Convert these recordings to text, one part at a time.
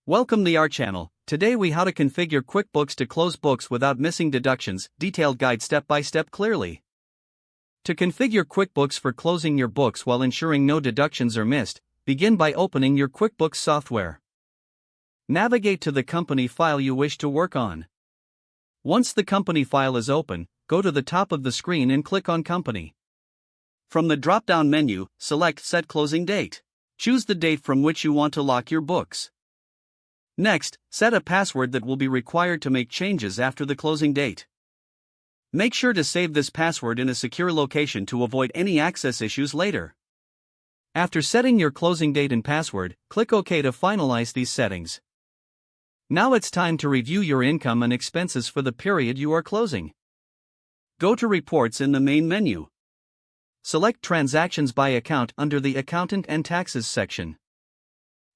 Welcome to our channel. Today we how to configure QuickBooks to close books without missing deductions, detailed guide step by step clearly. To configure QuickBooks for closing your books while ensuring no deductions are missed, begin by opening your QuickBooks software. Navigate to the company file you wish to work on. Once the company file is open, go to the top of the screen and click on Company. From the drop-down menu, select Set Closing Date. Choose the date from which you want to lock your books. Next, set a password that will be required to make changes after the closing date. Make sure to save this password in a secure location to avoid any access issues later. After setting your closing date and password, click OK to finalize these settings. Now it's time to review your income and expenses for the period you are closing. Go to Reports in the main menu. Select Transactions by Account under the Accountant and Taxes section.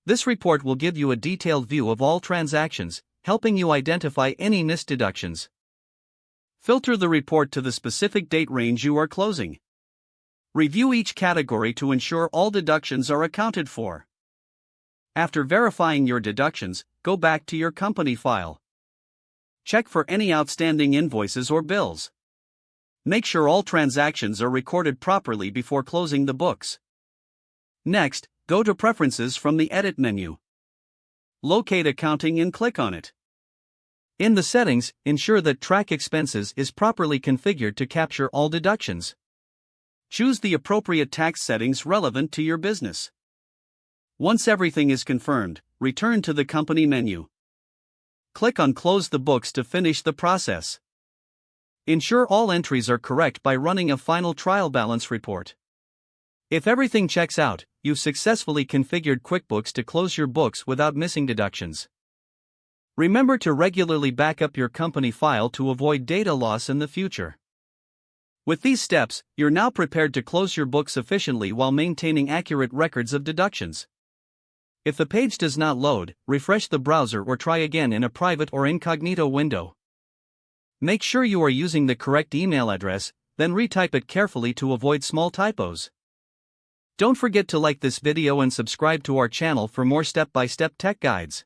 This report will give you a detailed view of all transactions, helping you identify any missed deductions. Filter the report to the specific date range you are closing. Review each category to ensure all deductions are accounted for. After verifying your deductions, go back to your company file. Check for any outstanding invoices or bills. Make sure all transactions are recorded properly before closing the books. Next, go to Preferences from the Edit menu. Locate Accounting and click on it. In the settings, ensure that Track Expenses is properly configured to capture all deductions. Choose the appropriate tax settings relevant to your business. Once everything is confirmed, return to the Company menu. Click on Close the Books to finish the process. Ensure all entries are correct by running a final trial balance report. If everything checks out, you've successfully configured QuickBooks to close your books without missing deductions. Remember to regularly back up your company file to avoid data loss in the future. With these steps, you're now prepared to close your books efficiently while maintaining accurate records of deductions. If the page does not load, refresh the browser or try again in a private or incognito window. Make sure you are using the correct email address, then retype it carefully to avoid small typos. Don't forget to like this video and subscribe to our channel for more step-by-step tech guides.